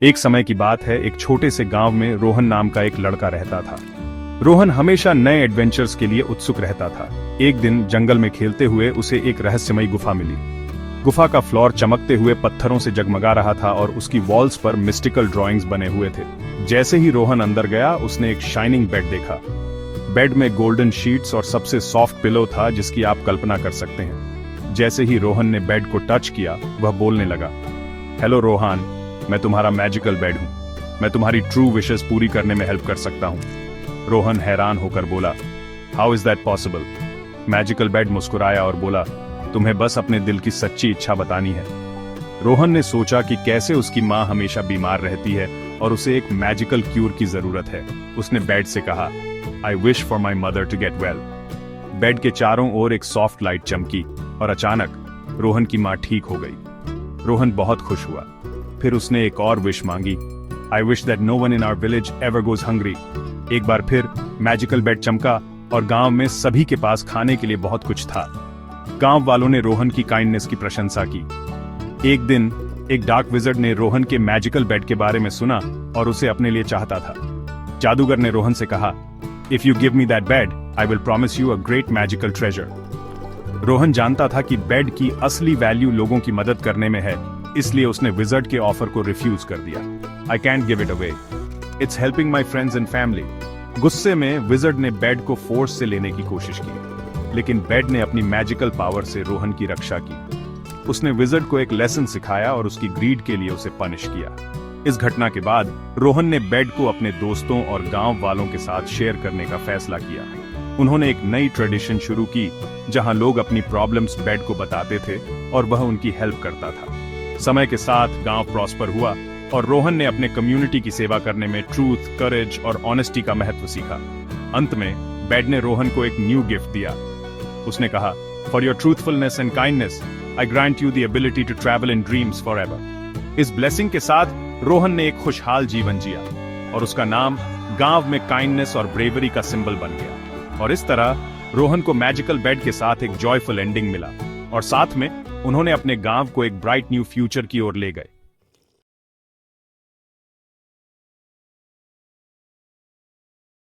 एक समय की बात है, एक छोटे से गांव में रोहन नाम का एक लड़का रहता था। रोहन हमेशा नए एडवेंचर्स के लिए उत्सुक रहता था। एक दिन जंगल में खेलते हुए उसे एक रहस्यमयी गुफा मिली। गुफा का फ्लोर चमकते हुए पत्थरों से जगमगा रहा था और उसकी वॉल्स पर मिस्टिकल ड्राइंग्स बने हुए थे। जैसे ही रोहन अंदर गया, उसने एक शाइनिंग बेड देखा। बेड में गोल्डन शीट्स और सबसे सॉफ्ट पिलो था जिसकी आप कल्पना कर सकते हैं। जैसे ही रोहन ने बेड को टच किया, वह बोलने लगा, हेलो रोहन, मैं तुम्हारा मैजिकल बेड हूं। मैं तुम्हारी ट्रू विशेस पूरी करने में हेल्प कर सकता हूं। रोहन हैरान होकर बोला, how is that possible? Magical bed मुस्कुराया और बोला, तुम्हें बस अपने दिल की सच्ची इच्छा बतानी है। रोहन ने सोचा कि कैसे उसकी माँ हमेशा बीमार रहती है और उसे एक मैजिकल क्यूर की जरूरत है। उसने बेड से कहा, I wish for my mother to get well. Bed के चारों ओर एक सॉफ्ट लाइट चमकी और अचानक रोहन की माँ ठीक हो गई। रोहन बहुत खुश हुआ। फिर उसने एक और विश मांगी, I wish that no one in our village ever goes hungry. एक बार फिर मैजिकल बेड चमका और गांव में सभी के पास खाने के लिए बहुत कुछ था। गांव वालों ने रोहन की काइंडनेस की प्रशंसा की। एक दिन एक डार्क विज़र्ड ने रोहन के मैजिकल बेड के बारे में सुना और उसे अपने लिए चाहता था। जादूगर ने रोहन से कहा, if you give me that bed, I will promise you a great magical treasure. Rohan जानता था कि बेड की असली वैल्यू लोगों की मदद करने में है, इसलिए उसने विज़र्ड के ऑफर को रिफ्यूज कर दिया। I can't give it away, it's helping my friends and family. गुस्से में विज़र्ड ने बेड को फोर्स से लेने की कोशिश की, लेकिन बेड ने अपनी मैजिकल पावर से रोहन की रक्षा की। उसने विज़र्ड को एक लेसन सिखाया और उसकी ग्रीड के लिए उसे पनिश किया। इस घटना के बाद रोहन ने बेड को अपने दोस्तों और गांव वालों के साथ शेयर करने का फैसला किया। उन्होंने एक नई ट्रेडिशन शुरू की जहां लोग अपनी प्रॉब्लम्स बेड को बताते थे और वह उनकी हेल्प करता था। समय के साथ गांव प्रॉस्पर हुआ और रोहन ने अपने कम्युनिटी की सेवा करने में ट्रूथ, करेज और ऑनेस्टी का महत्व सीखा। अंत में बेड ने रोहन को एक न्यू गिफ्ट दिया। उसने कहा, for your truthfulness and kindness, I grant you the ability to travel in dreams forever. इस ब्लेसिंग के साथ रोहन ने एक खुशहाल जीवन जिया और उसका नाम गांव में काइंडनेस और ब्रेवरी का सिंबल बन गया। और इस तरह रोहन को मैजिकल बेड के साथ एक जॉयफुल एंडिंग मिला और साथ में उन्होंने अपने गांव को एक ब्राइट न्यू फ्यूचर की ओर ले गए।